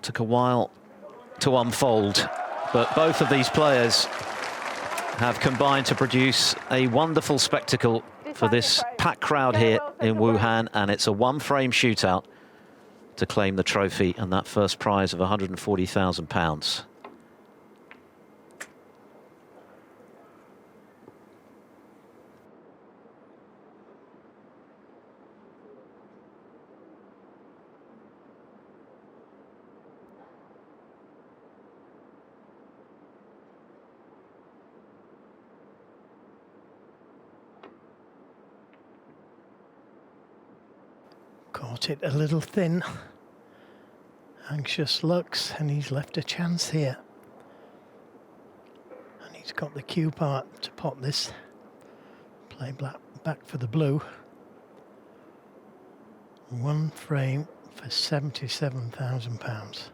Took a while to unfold, but both of these players have combined to produce a wonderful spectacle for this packed crowd here in Wuhan, and it's a one-frame shootout to claim the trophy and that first prize of £140,000. Caught it a little thin. Anxious looks, and he's left a chance here. And he's got the cue part to pop this. Play back for the blue. One frame for £77,000.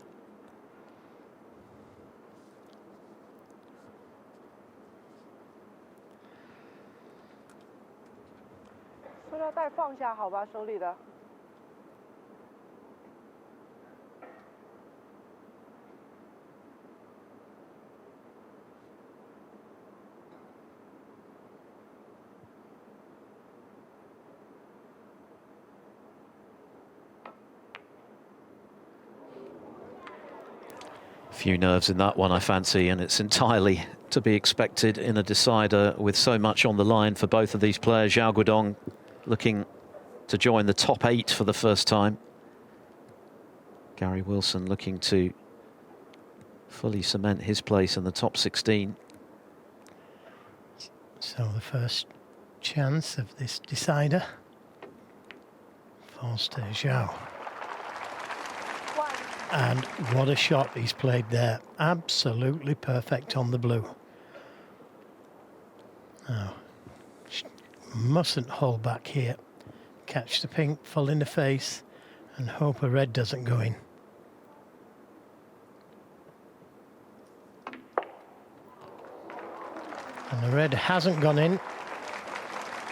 Few nerves in that one, I fancy, and it's entirely to be expected in a decider with so much on the line for both of these players. Xiao Guodong looking to join the top 8 for the first time. Gary Wilson looking to fully cement his place in the top 16. So the first chance of this decider falls to Xiao. And what a shot he's played there. Absolutely perfect on the blue. Now, mustn't hold back here. Catch the pink, fall in the face, and hope a red doesn't go in. And the red hasn't gone in,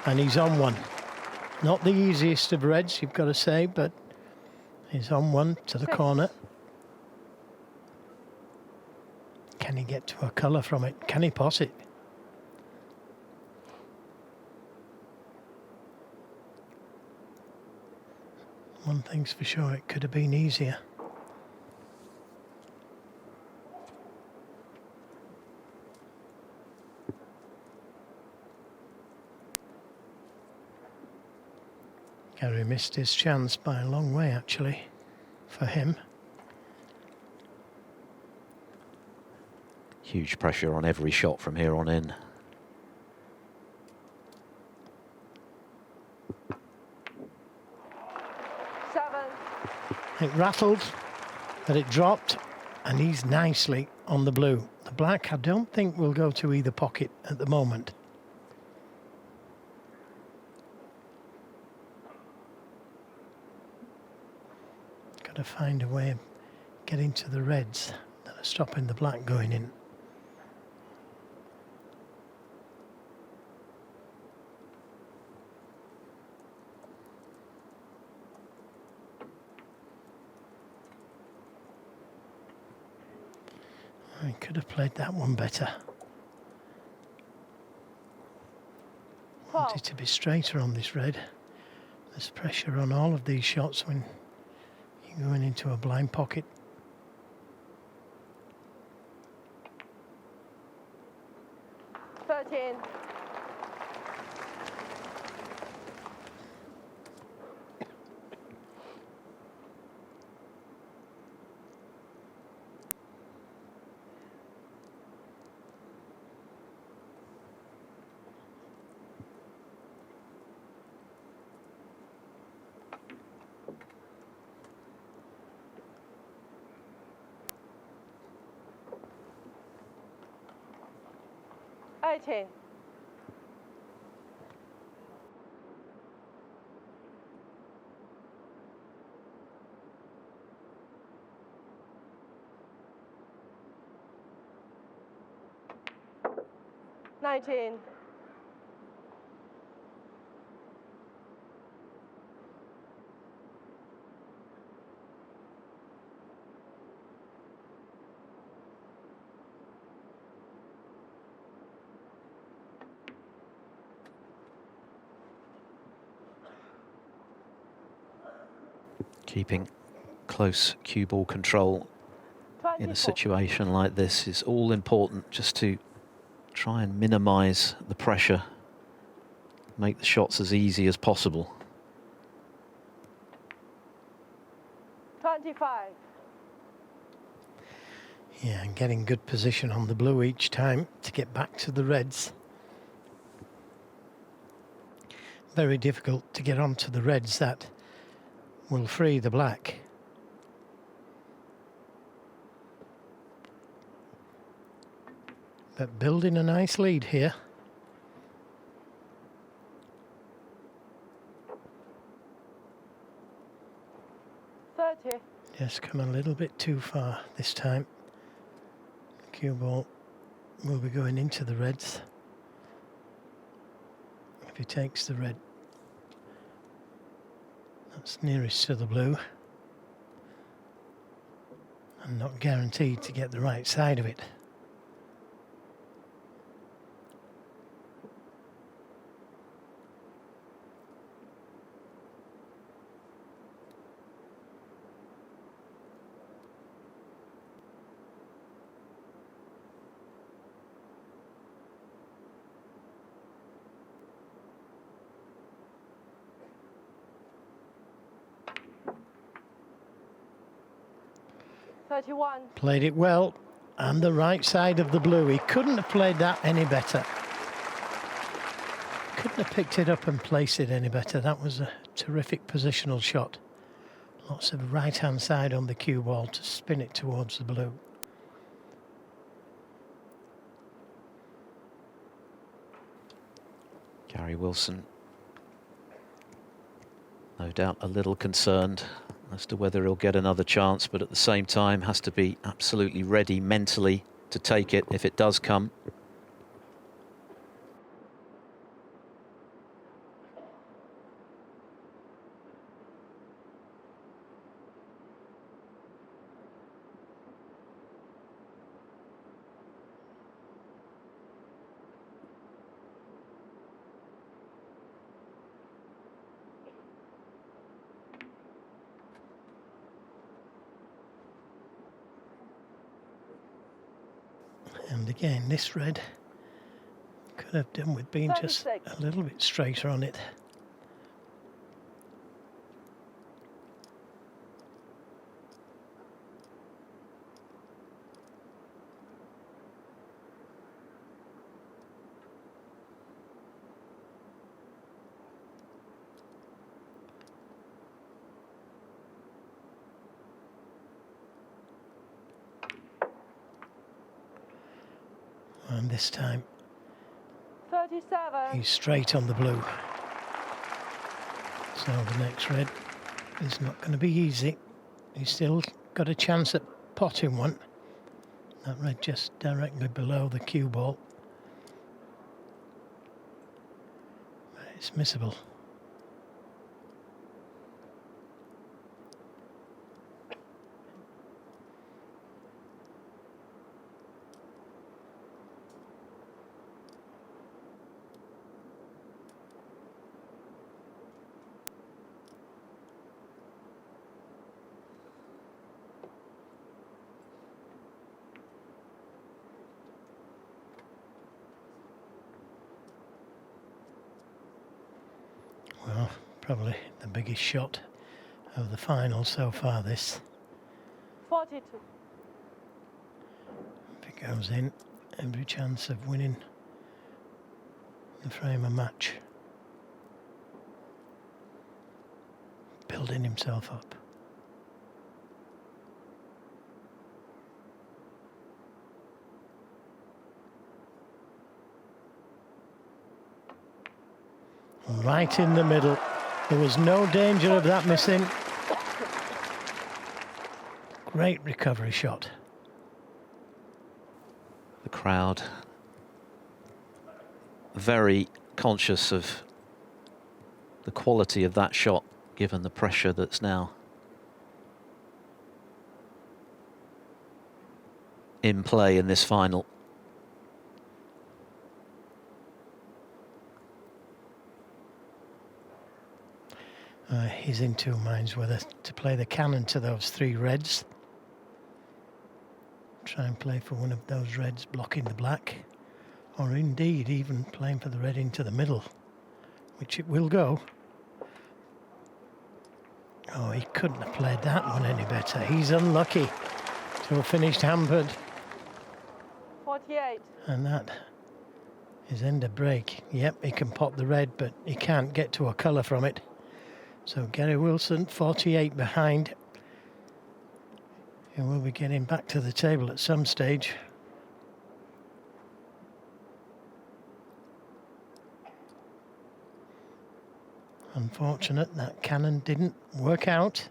and he's on one. Not the easiest of reds, you've got to say, but he's on one to the corner. Can he get to a colour from it? Can he pass it? One thing's for sure, it could have been easier. Gary missed his chance by a long way, actually, for him. Huge pressure on every shot from here on in. It rattled, but it dropped, and he's nicely on the blue. The black, I don't think, will go to either pocket at the moment. Got to find a way of getting to the reds that are stopping the black going in. I could have played that one better. Wanted to be straighter on this red. There's pressure on all of these shots when you're going into a blind pocket. Keeping close cue ball control in a situation like this is all important, just to try and minimize the pressure, make the shots as easy as possible. 25. Yeah, and getting good position on the blue each time to get back to the reds. Very difficult to get onto the reds that will free the black. But building a nice lead here. Just come a little bit too far this time. Cue ball will be going into the reds. If he takes the red, that's nearest to the blue. And not guaranteed to get the right side of it. Played it well, and the right side of the blue. He couldn't have played that any better. Couldn't have picked it up and placed it any better. That was a terrific positional shot. Lots of right-hand side on the cue ball to spin it towards the blue. Gary Wilson, no doubt a little concerned as to whether he'll get another chance, but at the same time has to be absolutely ready mentally to take it if it does come. And again, this red could have done with being just a little bit straighter on it. And this time, 37. he's straight on the blue. So the next red is not going to be easy. He's still got a chance at potting one. That red just directly below the cue ball. But it's missable. Well, probably the biggest shot of the final so far, this. 42. If it goes in, every chance of winning the frame of match. Building himself up. Right in the middle. There was no danger of that missing. Great recovery shot. The crowd very conscious of the quality of that shot, given the pressure that's now in play in this final. He's in two minds whether to play the cannon to those three reds. Try and play for one of those reds blocking the black. Or indeed even playing for the red into the middle, which it will go. Oh, he couldn't have played that one any better. He's unlucky to have finished hampered. 48. And that is end of break. Yep, he can pop the red, but he can't get to a colour from it. So Gary Wilson, 48 behind. He will be getting back to the table at some stage. Unfortunate that cannon didn't work out.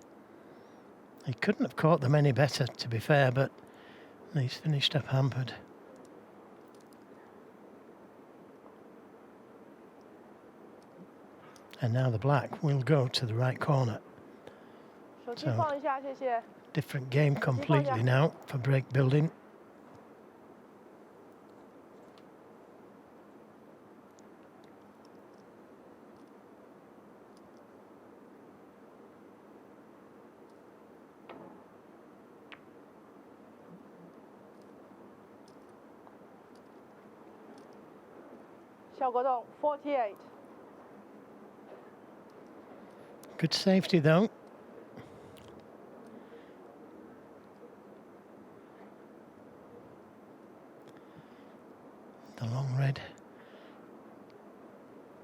He couldn't have caught them any better, to be fair, but he's finished up hampered. And now the black will go to the right corner. So, different game completely now for break building. Xiao Guodong, 48. Good safety though. The long red.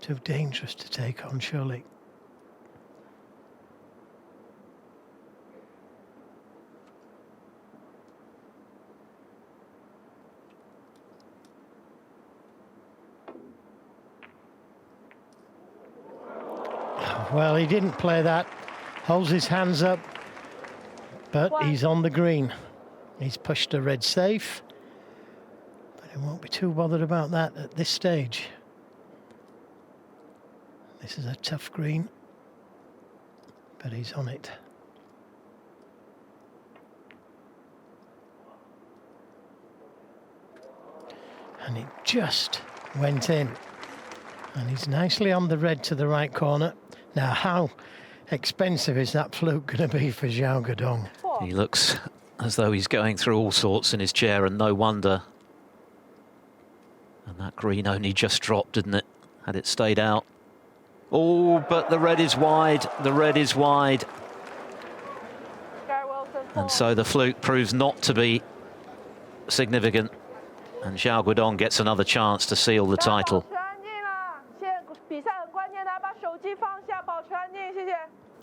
Too dangerous to take on, surely. Well, he didn't play that. Holds his hands up, but he's on the green. He's pushed a red safe, but he won't be too bothered about that at this stage. This is a tough green, but he's on it. And it just went in. And he's nicely on the red to the right corner. Now, how expensive is that fluke going to be for Xiao Guodong? He looks as though he's going through all sorts in his chair, and no wonder. And that green only just dropped, didn't it? Had it stayed out. Oh, but the red is wide. The red is wide. And so the fluke proves not to be significant. And Xiao Guodong gets another chance to seal the title.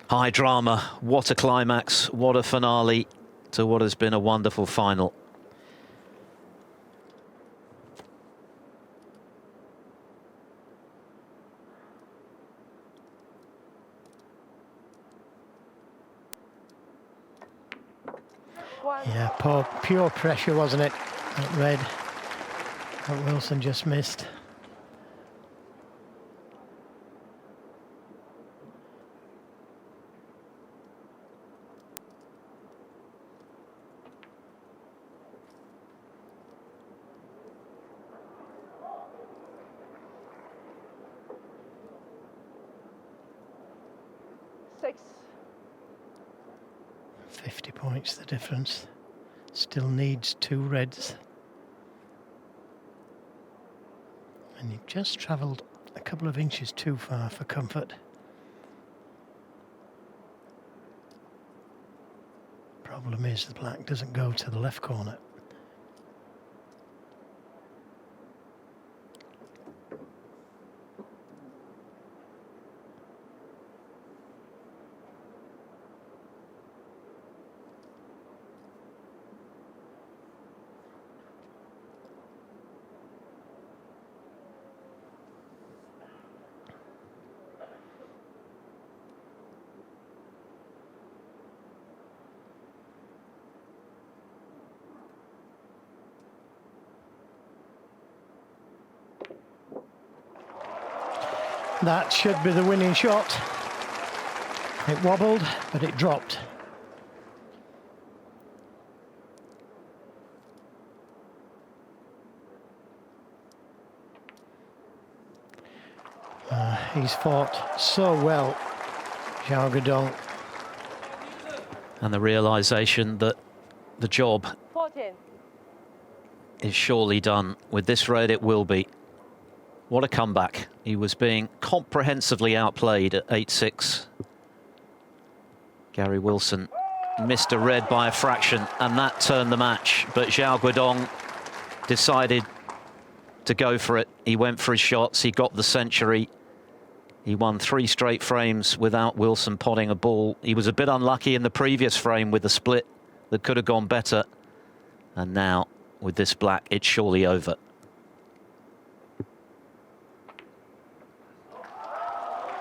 High drama, what a climax, what a finale to what has been a wonderful final. Yeah, pure pressure, wasn't it? That red that Wilson just missed. Six. 50 points the difference. Still needs two reds. And you've just travelled a couple of inches too far for comfort. Problem is the black doesn't go to the left corner. That should be the winning shot. It wobbled, but it dropped. He's fought so well, Xiao Guodong. And the realisation that the job 14. is surely done. With this red, it will be. What a comeback. He was being comprehensively outplayed at 8-6. Gary Wilson missed a red by a fraction, and that turned the match. But Xiao Guodong decided to go for it. He went for his shots. He got the century. He won 3 straight frames without Wilson potting a ball. He was a bit unlucky in the previous frame with the split that could have gone better. And now, with this black, it's surely over.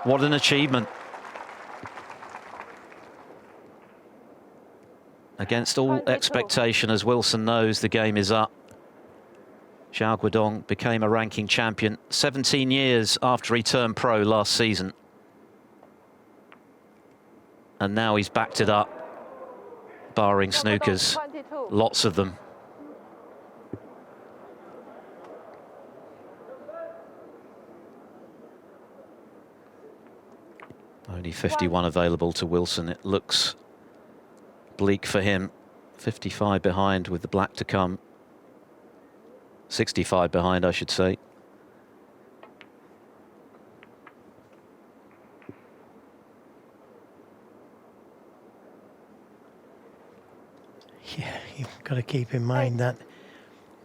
What an achievement. Against all expectation, as Wilson knows, the game is up. Xiao Guodong became a ranking champion 17 years after he turned pro last season. And now he's backed it up, barring snookers, lots of them. Only 51 available to Wilson. It looks bleak for him. 55 behind with the black to come. 65 behind, I should say. Yeah, you've got to keep in mind that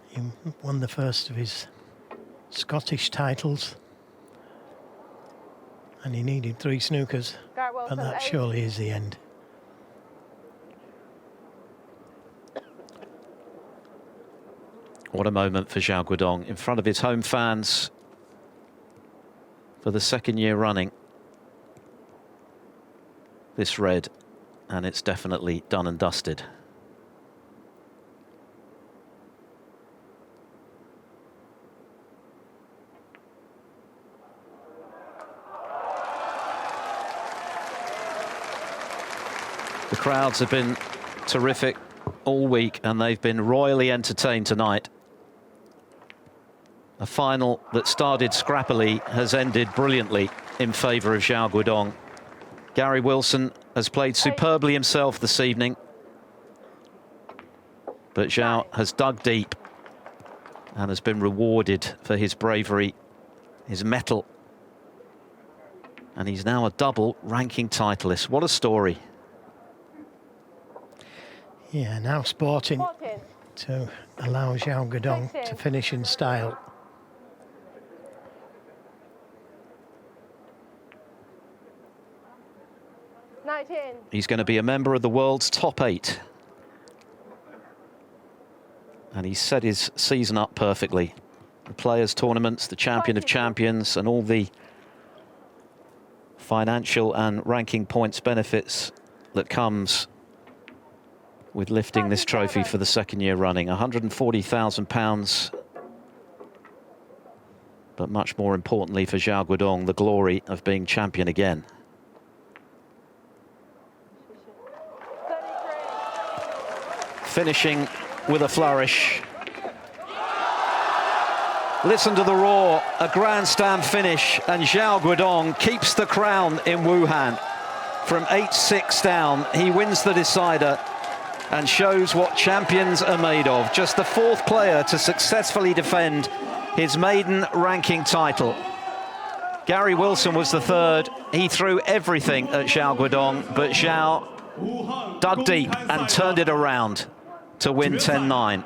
he won the first of his Scottish titles. And he needed 3 snookers, but that surely is the end. What a moment for Xiao Guodong in front of his home fans for the 2nd year running. This red, and it's definitely done and dusted. The crowds have been terrific all week, and they've been royally entertained tonight. A final that started scrappily has ended brilliantly in favour of Xiao Guodong. Gary Wilson has played superbly himself this evening, but Xiao has dug deep and has been rewarded for his bravery, his mettle, and he's now a double ranking titleist. What a story. Yeah, now sporting to allow Xiao Guodong to finish in style. He's going to be a member of the world's top 8. And he's set his season up perfectly. The Players' Tournaments, the Champion of Champions, and all the financial and ranking points benefits that comes with lifting this trophy for the 2nd year running. £140,000. But much more importantly for Xiao Guodong, the glory of being champion again. Finishing with a flourish. Listen to the roar, a grandstand finish, and Xiao Guodong keeps the crown in Wuhan. From 8-6 down, he wins the decider and shows what champions are made of. Just the 4th player to successfully defend his maiden ranking title. Gary Wilson was the 3rd. He threw everything at Xiao Guodong, but Xiao dug deep and turned it around to win 10-9.